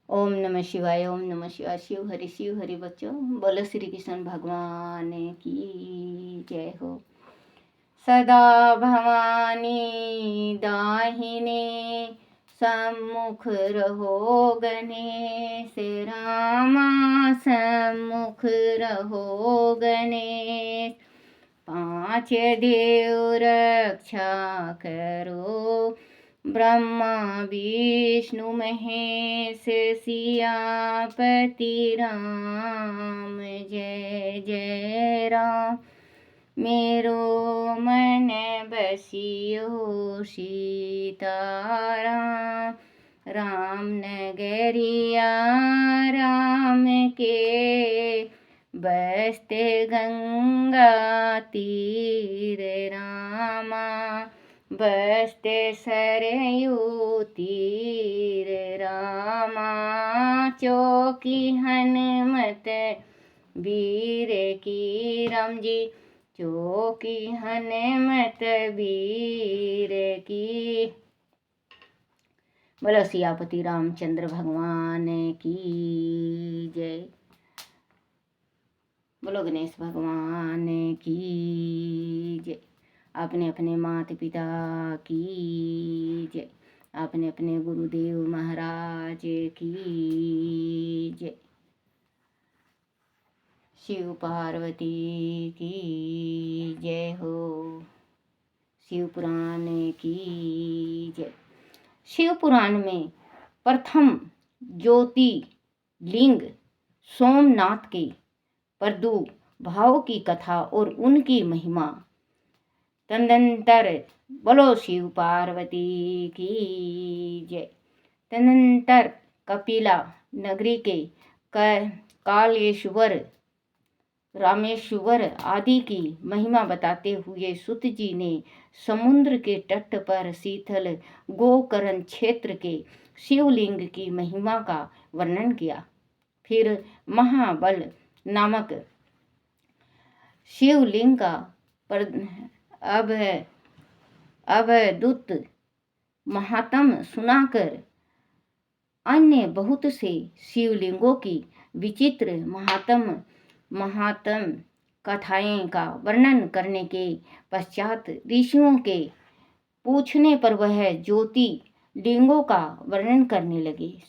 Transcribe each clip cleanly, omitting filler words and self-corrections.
ओम नमः शिवाय, ओम नमः शिवाय। शिव हरि बच्चों, बोलो श्री कृष्ण भगवान की जय हो। सदा भवानी दाहिने सम्मुख रहो, गणेश रामा सम्मुख रहो गणेश। पांच देव रक्षा करो, ब्रह्मा विष्णु महेश सियापति राम। जय जय राम। मेरो मन बसियो सीताराम। राम नगरिया राम के, बसते गंगा तीर रामा। बसते सरयू तीर रामा। चौकी हनुमत वीर की राम जी। चौकी हनुमत वीर की। बोलो सियापति रामचंद्र भगवान की जय। बोलो गणेश भगवान की जय। अपने अपने माता पिता की जय। अपने अपने गुरुदेव महाराज की जय। शिव पार्वती की जय हो। शिव पुराण की जय। शिव पुराण में प्रथम ज्योति लिंग सोमनाथ के प्रादुर्भाव की कथा और उनकी महिमा। तदनंतर बोलो शिव पार्वती की जय। तदनंतर कपिला नगरी के कालेश्वर रामेश्वर आदि की महिमा बताते हुए सुत जी ने समुद्र के तट पर शीतल गोकर्ण क्षेत्र के शिवलिंग की महिमा का वर्णन किया। फिर महाबल नामक शिवलिंग का अवधूत महात्म सुनाकर अन्य बहुत से शिवलिंगों की विचित्र महात्म कथाएं का वर्णन करने के पश्चात ऋषियों के पूछने पर वह ज्योति लिंगों का वर्णन करने लगे।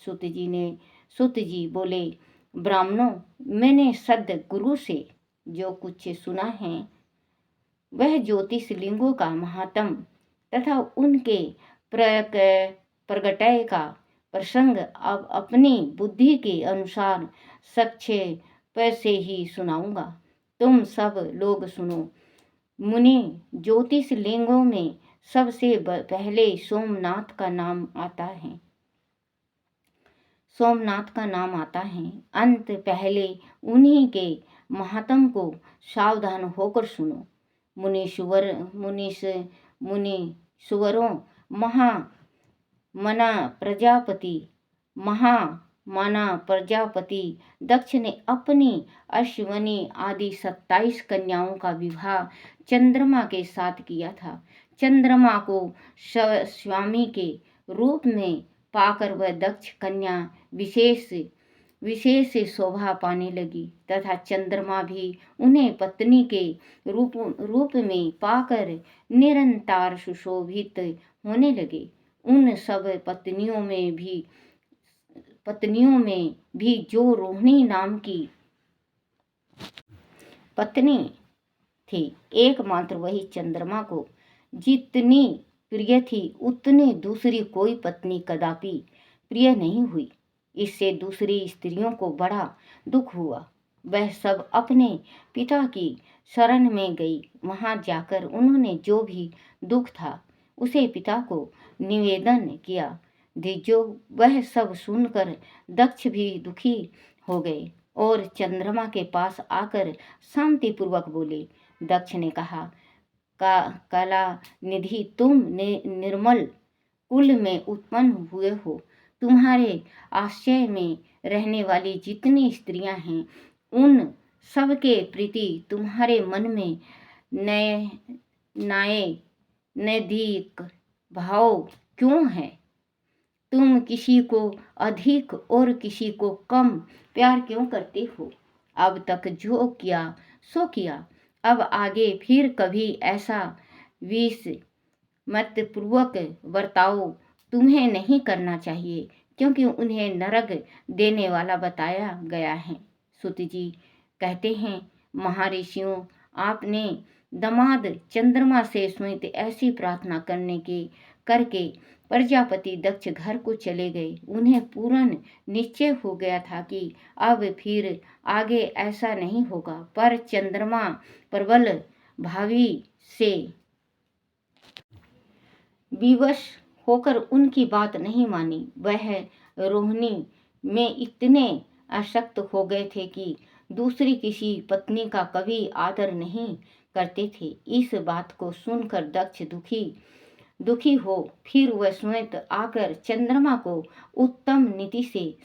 सुत जी बोले, ब्राह्मणों, मैंने सद्गुरु से जो कुछ सुना है वह ज्योतिष लिंगों का महात्म तथा उनके प्रगटय का प्रसंग अब अपनी बुद्धि के अनुसार संक्षेप से ही सुनाऊंगा। तुम सब लोग सुनो। मुनि, ज्योतिष लिंगों में सबसे पहले सोमनाथ का नाम आता है। सोमनाथ का नाम आता है। अंत पहले उन्हीं के महात्म को सावधान होकर सुनो। मुनीश्वरों, महामाना प्रजापति दक्ष ने अपनी अश्वनी आदि 27 कन्याओं का विवाह चंद्रमा के साथ किया था। चंद्रमा को स्वामी के रूप में पाकर वह दक्ष कन्या विशेष शोभा पाने लगी तथा चंद्रमा भी उन्हें पत्नी के रूप में पाकर निरंतर सुशोभित होने लगे। उन सब पत्नियों में भी जो रोहिणी नाम की पत्नी थी, एकमात्र वही चंद्रमा को जितनी प्रिय थी उतनी दूसरी कोई पत्नी कदापि प्रिय नहीं हुई। इससे दूसरी स्त्रियों को बड़ा दुख हुआ। वह सब अपने पिता की शरण में गई। वहां जाकर उन्होंने जो भी दुख था उसे पिता को निवेदन किया। जो वह सब सुनकर दक्ष भी दुखी हो गए और चंद्रमा के पास आकर शांतिपूर्वक बोले। दक्ष ने कहा, कला निधि, तुम निर्मल कुल में उत्पन्न हुए हो। तुम्हारे आश्रय में रहने वाली जितनी स्त्रियां हैं उन सबके प्रति तुम्हारे मन में नैतिक भाव क्यों है? तुम किसी को अधिक और किसी को कम प्यार क्यों करते हो? अब तक जो किया सो किया, अब आगे फिर कभी ऐसा विष मतपूर्वक बर्ताव तुम्हें नहीं करना चाहिए, क्योंकि उन्हें नरक देने वाला बताया गया है। सूत जी कहते हैं, महर्षियों, आपने दामाद चंद्रमा से समेत ऐसी प्रार्थना करके प्रजापति दक्ष घर को चले गए। उन्हें पूर्ण निश्चय हो गया था कि अब फिर आगे ऐसा नहीं होगा, पर चंद्रमा प्रबल भावी से विवश होकर उनकी बात नहीं मानी। वह रोहिणी में इतने आसक्त हो गए थे कि दूसरी किसी पत्नी का कभी आदर नहीं करते थे। इस बात को सुनकर दक्ष दुखी हो फिर वह स्वयं आकर चंद्रमा को उत्तम नीति से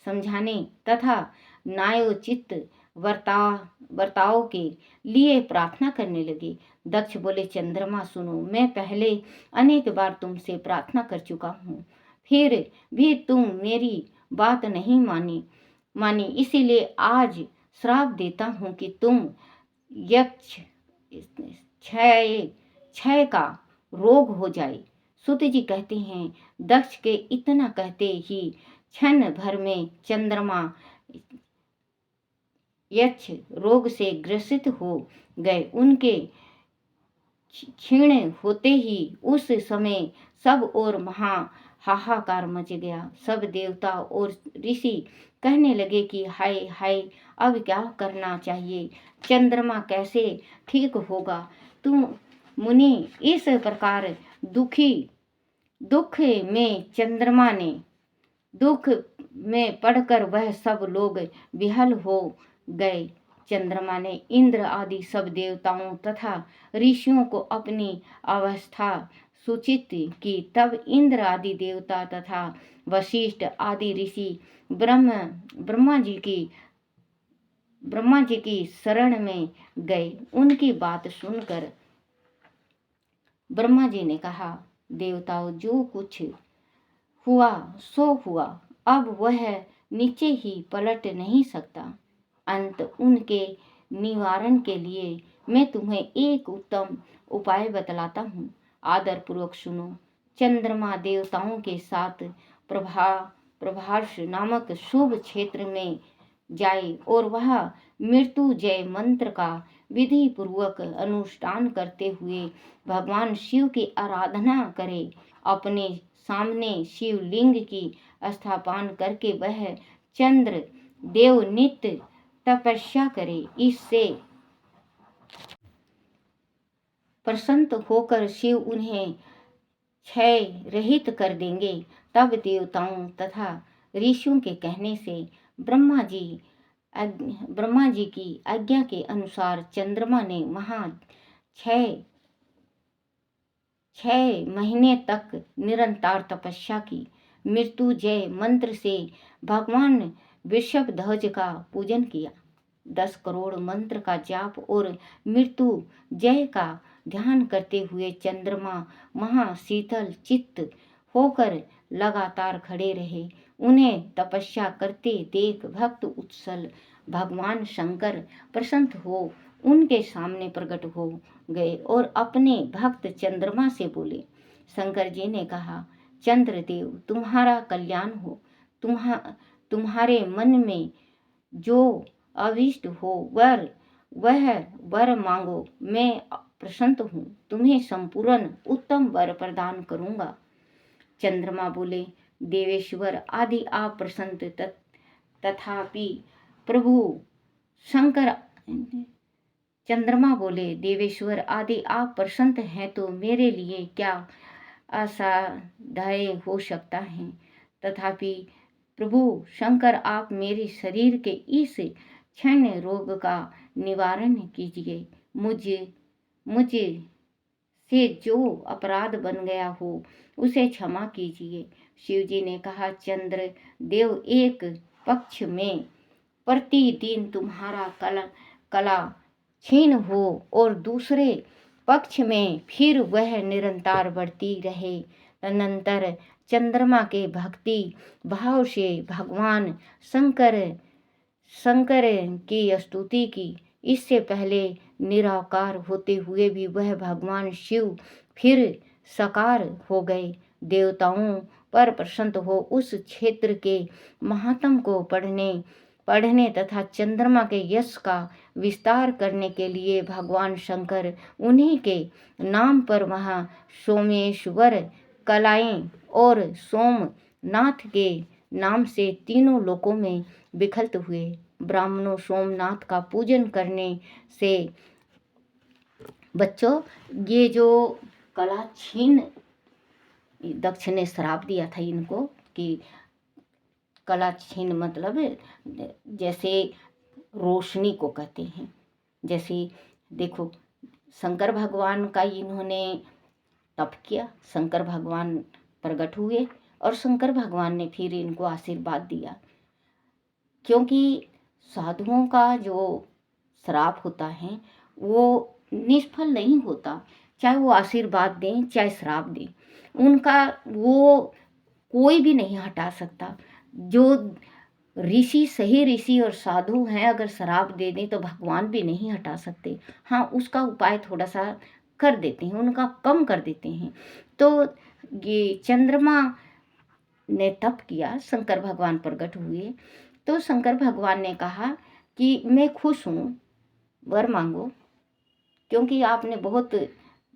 समझाने तथा न्यायोचित बर्ताव के लिए प्रार्थना करने लगे। दक्ष बोले, चंद्रमा सुनो, मैं पहले अनेक बार तुमसे प्रार्थना कर चुका हूँ, फिर भी तुम मेरी बात नहीं मानी, इसीलिए आज श्राप देता हूँ कि तुम यक्ष क्षय का रोग हो जाए। सूत जी कहते हैं, दक्ष के इतना कहते ही क्षण भर में चंद्रमा यक्ष रोग से ग्रसित हो गए। उनके क्षीण होते ही उस समय सब और महा हाहाकार मच गया। सब देवता और ऋषि कहने लगे कि हाय हाय, अब क्या करना चाहिए, चंद्रमा कैसे ठीक होगा। तुम मुनि इस प्रकार दुख में पड़कर वह सब लोग विहल हो गए। चंद्रमा ने इंद्र आदि सब देवताओं तथा ऋषियों को अपनी अवस्था सूचित की। तब इंद्र आदि देवता तथा वशिष्ठ आदि ऋषि ब्रह्मा जी की शरण में गए। उनकी बात सुनकर ब्रह्मा जी ने कहा, देवताओं, जो कुछ हुआ सो हुआ, अब वह नीचे ही पलट नहीं सकता। अंत उनके निवारण के लिए मैं तुम्हें एक उत्तम उपाय बतलाता हूँ, आदर पूर्वक सुनो। चंद्रमा देवताओं के साथ प्रभास नामक शुभ क्षेत्र में जाए और वह मृत्युंजय मंत्र का विधि पूर्वक अनुष्ठान करते हुए भगवान शिव की आराधना करे। अपने सामने शिवलिंग की स्थापना करके वह चंद्र देव नित्य तपस्या करे। इससे प्रसन्न होकर शिव उन्हें क्षय रहित कर देंगे। तब देवताओं तथा ऋषियों के कहने से ब्रह्मा जी की आज्ञा के अनुसार चंद्रमा ने वहां 6 महीने तक निरंतर तपस्या की। मृत्युंजय मंत्र से भगवान वृषभध्वज का पूजन किया। 10 करोड़ मंत्र का जाप और मृत्युंजय का ध्यान करते हुए चंद्रमा वहां शीतल चित्त होकर लगातार खड़े रहे। उन्हें तपस्या करते देख भक्त उत्सल भगवान शंकर प्रसन्न हो उनके सामने प्रकट हो गए और अपने भक्त चंद्रमा से बोले। शंकर जी ने कहा, चंद्रदेव, तुम्हारा कल्याण हो। तुम्हारे मन में जो अभिष्ट हो वह वर मांगो, मैं प्रसन्न हूँ, तुम्हें संपूर्ण उत्तम वर प्रदान करूँगा। चंद्रमा बोले, देवेश्वर आदि आप प्रसन्न तथापि प्रभु शंकर चंद्रमा बोले, देवेश्वर आदि आप प्रसन्न हैं तो मेरे लिए क्या असाध्य हो सकता है। तथापि प्रभु शंकर, आप मेरे शरीर के इस क्षण रोग का निवारण कीजिए। मुझे से जो अपराध बन गया हो उसे क्षमा कीजिए। शिव जी ने कहा, चंद्र देव, एक पक्ष में प्रतिदिन तुम्हारा कला क्षीण हो और दूसरे पक्ष में फिर वह निरंतर बढ़ती रहे तदनंतर चंद्रमा के भक्ति भाव से भगवान शंकर शंकर की स्तुति की। इससे पहले निराकार होते हुए भी वह भगवान शिव फिर साकार हो गए। देवताओं पर प्रसन्न हो उस क्षेत्र के महात्म को पढ़ने तथा चंद्रमा के यश का विस्तार करने के लिए भगवान शंकर उन्हीं के नाम पर वहाँ सोमेश्वर कलाएं और सोमनाथ के नाम से तीनों लोकों में विखलित हुए। ब्राह्मणों सोमनाथ का पूजन करने से बच्चों ये जो कला छीन दक्ष ने श्राप दिया था इनको कि कला छीन मतलब जैसे रोशनी को कहते हैं। जैसे देखो शंकर भगवान का इन्होंने तप किया, शंकर भगवान प्रकट हुए और शंकर भगवान ने फिर इनको आशीर्वाद दिया। क्योंकि साधुओं का जो श्राप होता है वो निष्फल नहीं होता, चाहे वो आशीर्वाद दें चाहे श्राप दें, उनका वो कोई भी नहीं हटा सकता। जो ऋषि सही ऋषि और साधु हैं अगर श्राप दे दें तो भगवान भी नहीं हटा सकते। हाँ, उसका उपाय थोड़ा सा कर देते हैं, उनका कम कर देते हैं। तो ये चंद्रमा ने तप किया, शंकर भगवान प्रकट हुए तो शंकर भगवान ने कहा कि मैं खुश हूँ, वर मांगो, क्योंकि आपने बहुत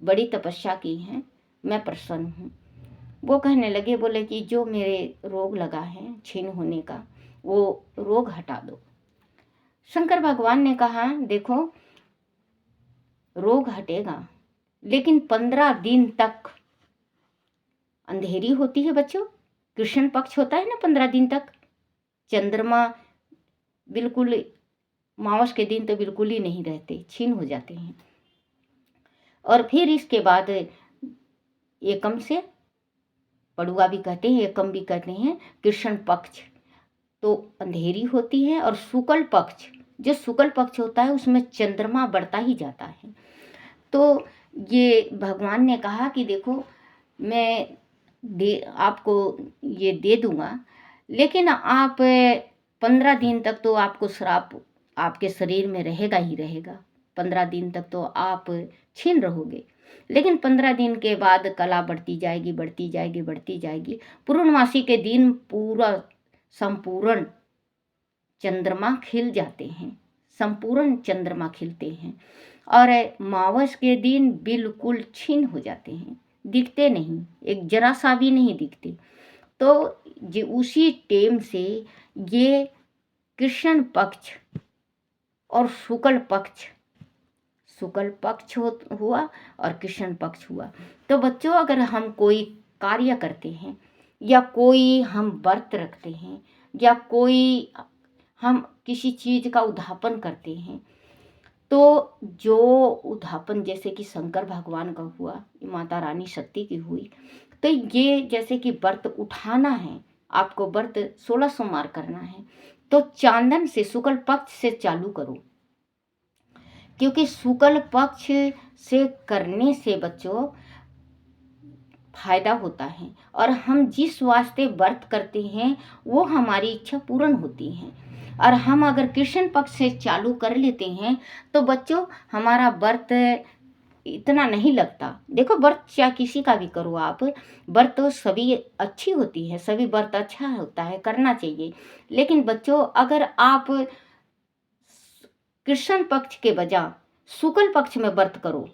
बड़ी तपस्या की है, मैं प्रसन्न हूँ। वो कहने लगे, बोले कि जो मेरे रोग लगा है छीन होने का वो रोग हटा दो। शंकर भगवान ने कहा देखो रोग हटेगा लेकिन 15 दिन तक अंधेरी होती है बच्चों, कृष्ण पक्ष होता है ना 15 दिन तक। चंद्रमा बिल्कुल मावस के दिन तो बिल्कुल ही नहीं रहते, छीन हो जाते हैं। और फिर इसके बाद एकम से, पड़ुआ भी कहते हैं एकम भी कहते हैं, कृष्ण पक्ष तो अंधेरी होती है और शुक्ल पक्ष, जो शुक्ल पक्ष होता है उसमें चंद्रमा बढ़ता ही जाता है। तो ये भगवान ने कहा कि देखो मैं आपको ये दे दूंगा, लेकिन आप 15 दिन तक तो आपको श्राप आपके शरीर में रहेगा ही रहेगा। 15 दिन तक तो आप छीन रहोगे, लेकिन 15 दिन के बाद कला बढ़ती जाएगी बढ़ती जाएगी बढ़ती जाएगी। पूर्णमासी के दिन पूरा संपूर्ण चंद्रमा खिल जाते हैं, संपूर्ण चंद्रमा खिलते हैं और मावस के दिन बिल्कुल छीन हो जाते हैं, दिखते नहीं, एक जरा सा भी नहीं दिखते। तो ये उसी टेम से ये कृष्ण पक्ष और शुक्ल पक्ष हुआ और कृष्ण पक्ष हुआ। तो बच्चों अगर हम कोई कार्य करते हैं या कोई हम व्रत रखते हैं या कोई हम किसी चीज़ का उद्यापन करते हैं, तो जो उद्यापन जैसे कि शंकर भगवान का हुआ, माता रानी शक्ति की हुई, तो ये जैसे कि व्रत उठाना है, आपको व्रत 16 सोमवार करना है तो चांदन से शुक्ल पक्ष से चालू करो, क्योंकि शुक्ल पक्ष से करने से बच्चों फायदा होता है और हम जिस वास्ते व्रत करते हैं वो हमारी इच्छा पूर्ण होती है। और हम अगर कृष्ण पक्ष से चालू कर लेते हैं तो बच्चों हमारा व्रत इतना नहीं लगता। देखो व्रत चाहे किसी का भी करो आप, व्रत तो सभी अच्छी होती है, सभी व्रत अच्छा होता है, करना चाहिए। लेकिन बच्चों अगर आप कृष्ण पक्ष के बजाय शुक्ल पक्ष में व्रत करो,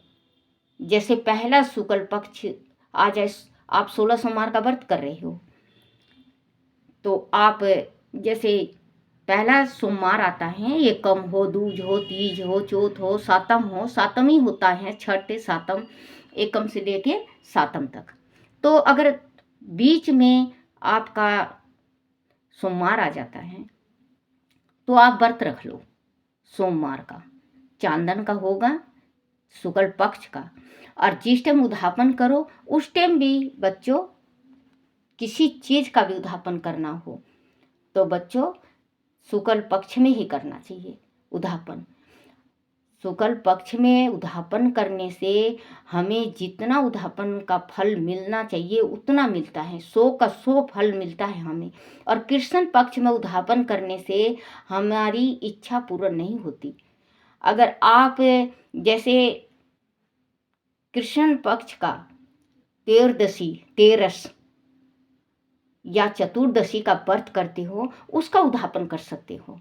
जैसे पहला शुक्ल पक्ष आ जाए, आप 16 सोमवार का व्रत कर रहे हो तो आप जैसे पहला सोमवार आता है, एकम हो, दूज हो, तीज हो, चौथ हो, सातम हो, सातम ही होता है, छठ सातम, एकम से लेके सातम तक। तो अगर बीच में आपका सोमवार आ जाता है तो आप व्रत रख लो सोमवार का, चांदन का होगा, शुक्ल पक्ष का। और जिस टाइम उद्यापन करो उस टाइम भी बच्चों किसी चीज़ का भी उद्यापन करना हो तो बच्चों शुक्ल पक्ष में ही करना चाहिए उद्यापन। शुक्ल पक्ष में उद्यापन करने से हमें जितना उद्यापन का फल मिलना चाहिए उतना मिलता है, 100 का 100 फल मिलता है हमें। और कृष्ण पक्ष में उद्यापन करने से हमारी इच्छा पूर्ण नहीं होती। अगर आप जैसे कृष्ण पक्ष का तेरदशी, तेरस या चतुर्दशी का व्रत करते हो, उसका उद्यापन कर सकते हो,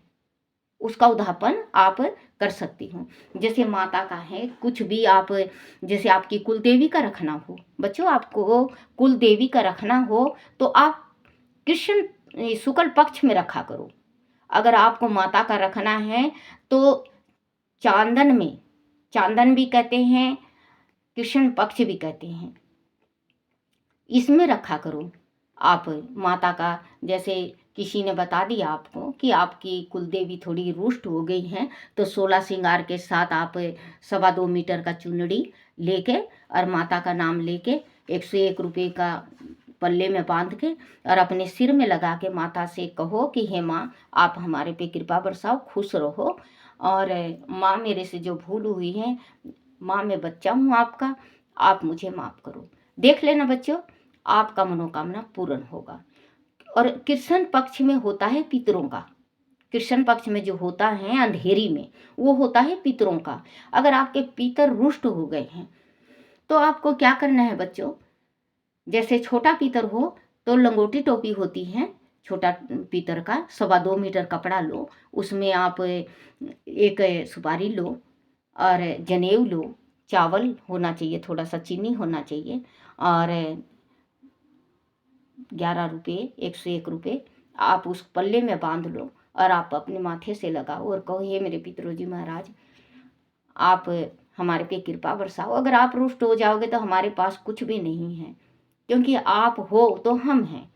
उसका उद्यापन आप कर सकती हो। जैसे माता का है, कुछ भी आप, जैसे आपकी कुल देवी का रखना हो बच्चों, आपको कुल देवी का रखना हो तो आप कृष्ण शुक्ल पक्ष में रखा करो। अगर आपको माता का रखना है तो चांदन में, चांदन भी कहते हैं, कृष्ण पक्ष भी कहते हैं, इसमें रखा करो आप माता का। जैसे किसी ने बता दिया आपको कि आपकी कुलदेवी थोड़ी रुष्ट हो गई हैं, तो 16 श्रृंगार के साथ आप 2.25 मीटर का चुनरी लेके और माता का नाम लेके 101 रुपये का पल्ले में बांध के और अपने सिर में लगा के माता से कहो कि हे माँ, आप हमारे पे कृपा बरसाओ, खुश रहो, और माँ मेरे से जो भूल हुई है, माँ मैं बच्चा हूँ आपका, आप मुझे माफ़ करो। देख लेना बच्चों, आपका मनोकामना पूर्ण होगा। और कृष्ण पक्ष में होता है पितरों का, कृष्ण पक्ष में जो होता है अंधेरी में, वो होता है पितरों का। अगर आपके पितर रुष्ट हो गए हैं तो आपको क्या करना है बच्चों, जैसे छोटा पितर हो तो लंगोटी टोपी होती है, छोटा पितर का 2.25 मीटर कपड़ा लो, उसमें आप एक सुपारी लो और जनेऊ लो, चावल होना चाहिए, थोड़ा सा चीनी होना चाहिए, और 11 रुपये, 101 रुपये आप उस पल्ले में बांध लो और आप अपने माथे से लगाओ और कहो हे मेरे पितरोजी महाराज, आप हमारे पे कृपा बरसाओ। अगर आप रुष्ट हो जाओगे तो हमारे पास कुछ भी नहीं है, क्योंकि आप हो तो हम हैं।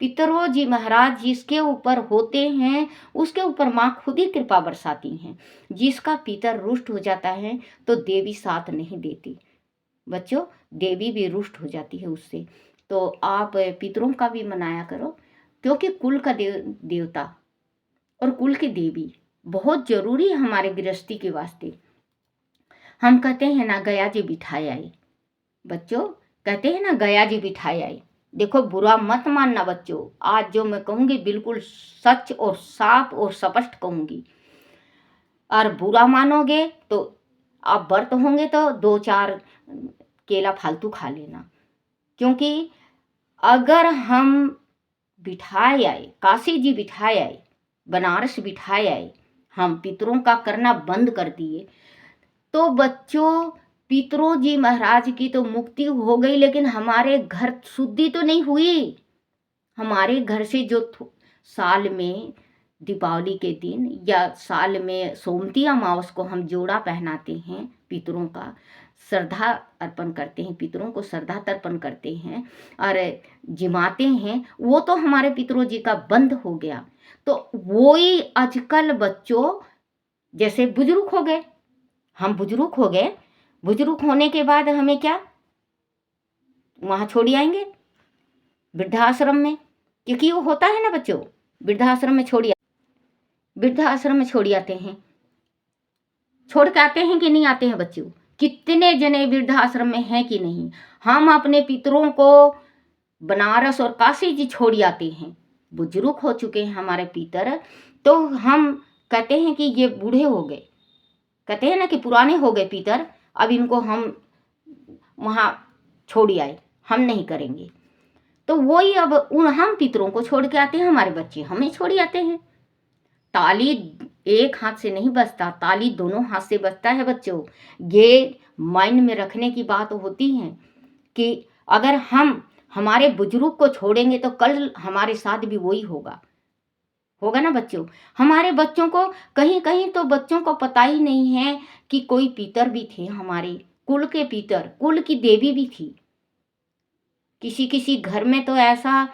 पितरोजी महाराज जिसके ऊपर होते हैं उसके ऊपर माँ खुद ही कृपा बरसाती हैं। जिसका पितर रुष्ट हो जाता है तो देवी साथ नहीं देती बच्चों, देवी भी रुष्ट हो जाती है उससे। तो आप पितरों का भी मनाया करो, क्योंकि कुल का देवता और कुल की देवी बहुत जरूरी है हमारे गृहस्थी के वास्ते। हम कहते हैं ना गया जी बिठाए आए, बच्चों कहते हैं ना गया जी बिठाए आए। देखो बुरा मत मानना बच्चों, आज जो मैं कहूँगी बिल्कुल सच और साफ और स्पष्ट कहूँगी, और बुरा मानोगे तो आप व्रत होंगे तो 2-4 केला फालतू खा लेना। क्योंकि अगर हम बिठाए आए, काशी जी बिठाए आए, बनारस बिठाए आए, हम पितरों का करना बंद कर दिए तो बच्चों पितरों जी महाराज की तो मुक्ति हो गई, लेकिन हमारे घर शुद्धि तो नहीं हुई। हमारे घर से जो साल में दीपावली के दिन या साल में सोमती अमावस को हम जोड़ा पहनाते हैं, पितरों का श्रद्धा अर्पण करते हैं, पितरों को श्रद्धा तर्पण करते हैं और जिमाते हैं, वो तो हमारे पितरों जी का बंद हो गया। तो वो ही आजकल बच्चों जैसे बुजुर्ग हो गए, हम बुजुर्ग हो गए, बुजुर्ग होने के बाद हमें क्या वहाँ छोड़ आएंगे वृद्धाश्रम में, क्योंकि वो होता है ना बच्चों, वृद्धाश्रम में वृद्धाश्रम में छोड़ आते हैं, छोड़ के आते हैं कि नहीं आते हैं बच्चों? कितने जने वृद्धाश्रम में हैं कि नहीं? हम अपने पितरों को बनारस और काशी जी छोड़ आते हैं, बुजुर्ग हो चुके हैं हमारे पितर, तो हम कहते हैं कि ये बूढ़े हो गए, कहते हैं ना कि पुराने हो गए पितर, अब इनको हम वहाँ छोड़ आए, हम नहीं करेंगे। तो वही अब हम पितरों को छोड़ के आते हैं, हमारे बच्चे हमें छोड़ आते हैं। ताली एक हाथ से नहीं बजता, ताली दोनों हाथ से बजता है बच्चों। ये माइंड में रखने की बात होती है कि अगर हम हमारे बुजुर्ग को छोड़ेंगे तो कल हमारे साथ भी वही होगा ना बच्चों। हमारे बच्चों को कहीं कहीं तो बच्चों को पता ही नहीं है कि कोई पितर भी थे, हमारे कुल के पितर, कुल की देवी भी थी। किसी किसी घर में तो ऐसा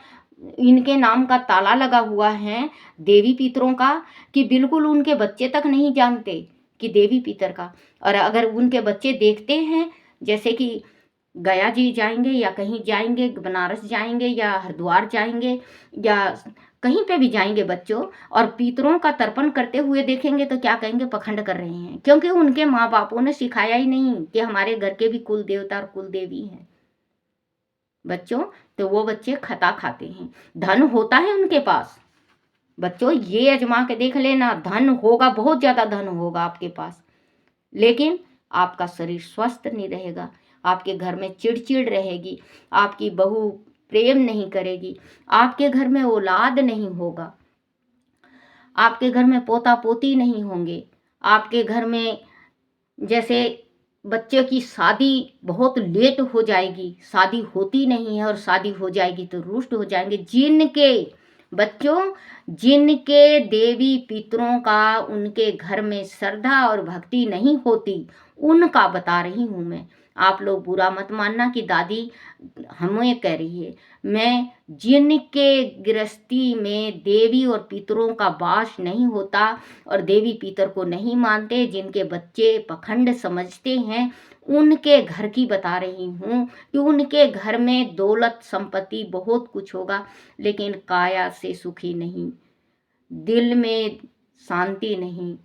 इनके नाम का ताला लगा हुआ है देवी पितरों का कि बिल्कुल उनके बच्चे तक नहीं जानते कि देवी पितर का। और अगर उनके बच्चे देखते हैं, जैसे कि गया जी जाएंगे या कहीं जाएंगे, बनारस जाएंगे या हरिद्वार जाएंगे या कहीं पे भी जाएंगे बच्चों और पितरों का तर्पण करते हुए देखेंगे तो क्या कहेंगे, पखंड कर रहे हैं, क्योंकि उनके माँ बापों ने सिखाया ही नहीं कि हमारे घर के भी कुल देवता और कुल देवी हैं बच्चों। तो वो बच्चे खता खाते हैं। धन होता है उनके पास बच्चों, ये आजमा के देख लेना, धन होगा, बहुत ज्यादा धन होगा आपके पास, लेकिन आपका शरीर स्वस्थ नहीं रहेगा, आपके घर में चिड़चिड़ रहेगी, आपकी बहू प्रेम नहीं करेगी, आपके घर में औलाद नहीं होगा, आपके घर में पोता पोती नहीं होंगे, आपके घर में जैसे बच्चे की शादी बहुत लेट हो जाएगी, शादी होती नहीं है और शादी हो जाएगी तो रुष्ट हो जाएंगे। जिनके बच्चों, जिनके देवी पितरों का उनके घर में श्रद्धा और भक्ति नहीं होती, उनका बता रही हूँ मैं। आप लोग बुरा मत मानना कि दादी हमें कह रही है, मैं जिनके गृहस्थी में देवी और पितरों का वास नहीं होता और देवी पितर को नहीं मानते, जिनके बच्चे पखंड समझते हैं, उनके घर की बता रही हूँ कि उनके घर में दौलत संपत्ति बहुत कुछ होगा, लेकिन काया से सुखी नहीं, दिल में शांति नहीं,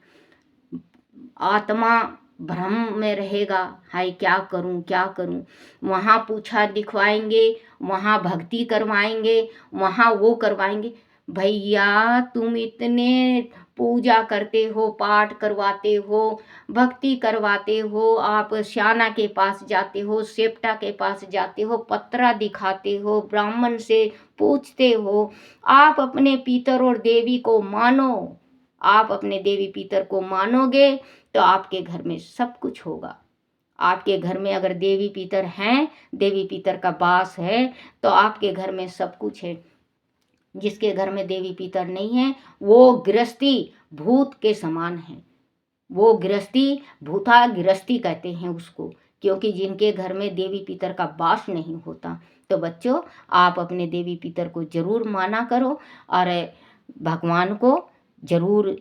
आत्मा भ्रम में रहेगा, हाय क्या करूं क्या करूं। वहाँ पूछा दिखवाएंगे, वहाँ भक्ति करवाएंगे, वहाँ वो करवाएंगे। भैया तुम इतने पूजा करते हो, पाठ करवाते हो, भक्ति करवाते हो, आप श्याना के पास जाते हो, सेप्टा के पास जाते हो, पत्रा दिखाते हो, ब्राह्मण से पूछते हो, आप अपने पितर और देवी को मानो, आप अपने देवी पितर को मानोगे तो आपके घर में सब कुछ होगा। आपके घर में अगर देवी पितर हैं, देवी पितर का वास है, तो आपके घर में सब कुछ है। जिसके घर में देवी पितर नहीं है, वो गृहस्थी भूत के समान है, वो गृहस्थी भूता गृहस्थी कहते हैं उसको, क्योंकि जिनके घर में देवी पितर का वास नहीं होता। तो बच्चों, आप अपने देवी पितर को जरूर माना करो और भगवान को जरूर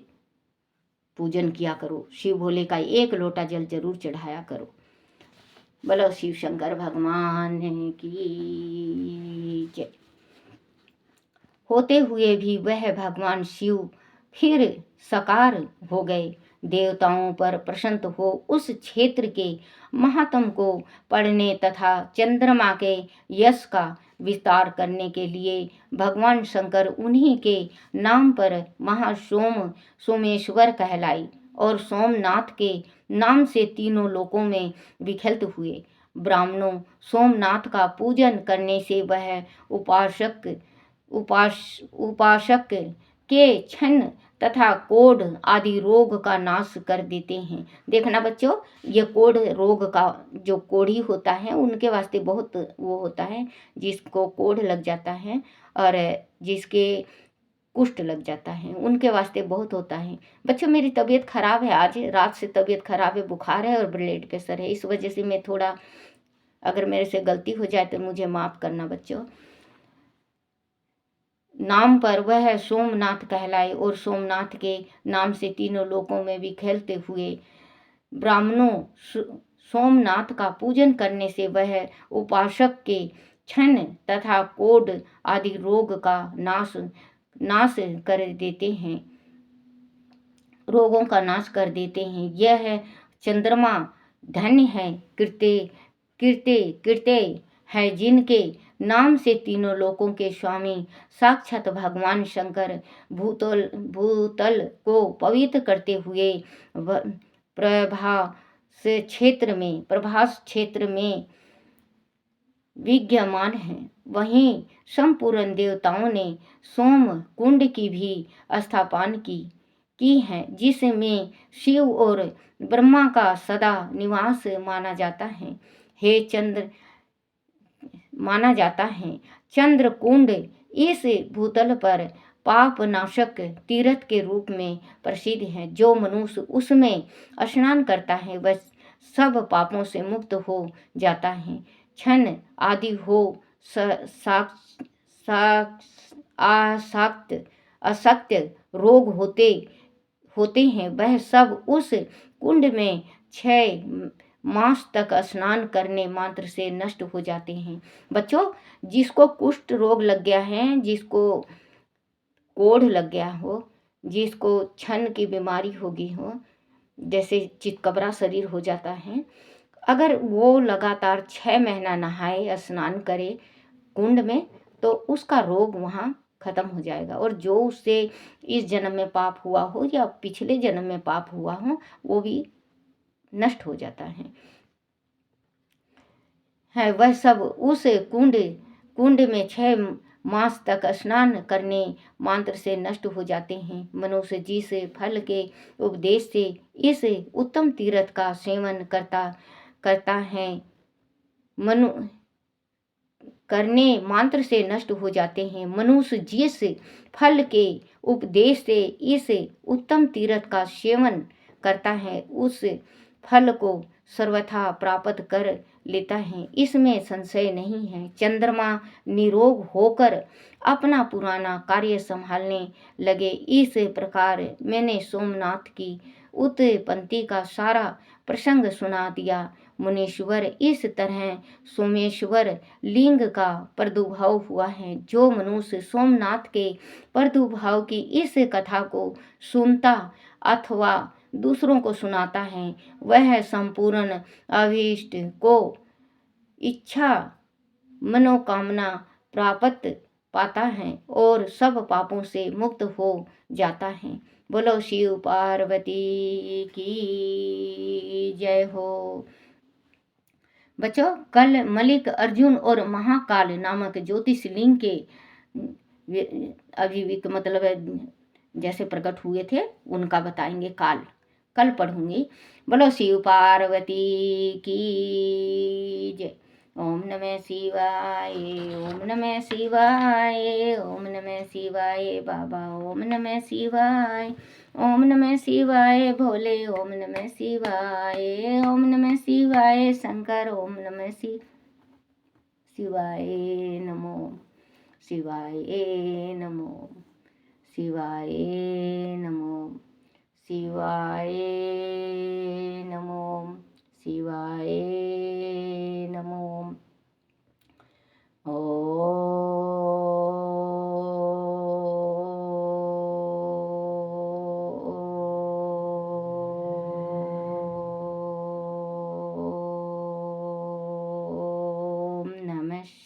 पूजन किया करो, शिव भोले का 1 लोटा जल जरूर चढ़ाया करो। बोलो शिव शंकर भगवान की जय। होते हुए भी वह भगवान शिव फिर साकार हो गए। देवताओं पर प्रसन्न हो उस क्षेत्र के महात्म को पढ़ने तथा चंद्रमा के यश का विस्तार करने के लिए भगवान शंकर उन्हीं के नाम पर सोमेश्वर कहलाई और सोमनाथ के नाम से तीनों लोकों में विख्यात हुए। ब्राह्मणों सोमनाथ का पूजन करने से वह उपासक के छन्न तथा कोढ़ आदि रोग का नाश कर देते हैं। देखना बच्चों, ये कोढ़ रोग का जो कोढ़ी होता है उनके वास्ते बहुत वो होता है, जिसको कोढ़ लग जाता है और जिसके कुष्ठ लग जाता है उनके वास्ते बहुत होता है। बच्चों मेरी तबीयत खराब है, आज रात से तबीयत खराब है, बुखार है और ब्लड प्रेशर है, इस वजह से मैं थोड़ा, अगर मेरे से गलती हो जाए तो मुझे माफ़ करना बच्चों। नाम पर वह सोमनाथ कहलाए और सोमनाथ के नाम से तीनों लोकों में भी खेलते हुए। ब्राह्मणों सोमनाथ का पूजन करने से वह उपासक के क्षण तथा कोढ़ आदि रोग का नाश कर देते हैं, रोगों का नाश कर देते हैं। यह चंद्रमा धन्य है, कीर्ते है, जिनके नाम से तीनों लोकों के स्वामी साक्षात भगवान शंकर भूतल को पवित्र करते हुए प्रभास क्षेत्र में विद्यमान है। वहीं संपूर्ण देवताओं ने सोम कुंड की भी स्थापना की है, जिसमें शिव और ब्रह्मा का सदा निवास माना जाता है। चंद्र कुंड इस भूतल पर पाप नाशक तीर्थ के रूप में प्रसिद्ध है। जो मनुष्य उसमें स्नान करता है वह सब पापों से मुक्त हो जाता है। क्षण आदि हो असत्य रोग होते हैं, वह सब उस कुंड में 6 मास तक स्नान करने मात्र से नष्ट हो जाते हैं। बच्चों, जिसको कुष्ठ रोग लग गया है, जिसको कोढ़ लग गया हो, जिसको छन की बीमारी होगी हो, जैसे चितकबरा शरीर हो जाता है, अगर वो लगातार 6 महीना नहाए, स्नान करे कुंड में, तो उसका रोग वहाँ खत्म हो जाएगा। और जो उससे इस जन्म में पाप हुआ हो या पिछले जन्म में पाप हुआ हो, वो भी नष्ट हो जाता है वह सब उस कुंड में 6 मास तक स्नान करने मात्र से नष्ट हो जाते हैं। मनुष्य जिस फल के उपदेश से इस उत्तम तीर्थ का सेवन करता है, मनु करने मात्र से नष्ट हो जाते हैं। मनुष्य जिस फल के उपदेश से इस उत्तम तीर्थ का सेवन करता है, उस फल को सर्वथा प्राप्त कर लेता है, इसमें संशय नहीं है। चंद्रमा निरोग होकर अपना पुराना कार्य संभालने लगे। इस प्रकार मैंने सोमनाथ की उत्पत्ति का सारा प्रसंग सुना दिया। मुनीश्वर, इस तरह सोमेश्वर लिंग का प्रादुर्भाव हुआ है। जो मनुष्य सोमनाथ के प्रादुर्भाव की इस कथा को सुनता अथवा दूसरों को सुनाता है, वह संपूर्ण अभीष्ट को इच्छा मनोकामना प्राप्त पाता है और सब पापों से मुक्त हो जाता है। बोलो शिव पार्वती की जय हो। बच्चों, कल मलिक अर्जुन और महाकाल नामक ज्योतिषलिंग के अभिविक मतलब जैसे प्रकट हुए थे, उनका बताएंगे कल पढ़ूंगी। बोलो शिव पार्वती की जय। ओम नमः शिवाय, ओम नमः शिवाय, ओम नमः शिवाय बाबा, ओम नमः शिवाय, ओम नमः शिवाय भोले, ओम नमः शिवाय, ओम नमः शिवाय शंकर, ओम नमः शिवाय नमो, शिवाय नमो, शिवाय नमो, शिवाय नमो, शिवाय नमो।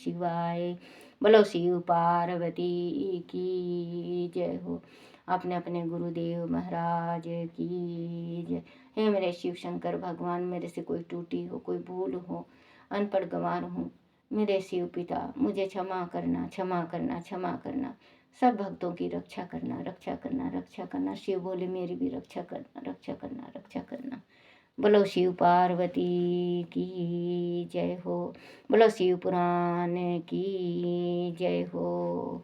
शिवाय। बोलो शिव पार्वती की जय हो। अपने अपने गुरुदेव महाराज की जय। हे मेरे शिव शंकर भगवान, मेरे से कोई टूटी हो, कोई भूल हो, अनपढ़ गंवार हूँ, मेरे शिव पिता मुझे क्षमा करना, क्षमा करना, क्षमा करना। सब भक्तों की रक्षा करना, रक्षा करना, रक्षा करना। शिव बोले मेरी भी रक्षा करना, रक्षा करना, रक्षा करना। बोलो शिव पार्वती की जय हो। बोलो शिव पुराण की जय हो।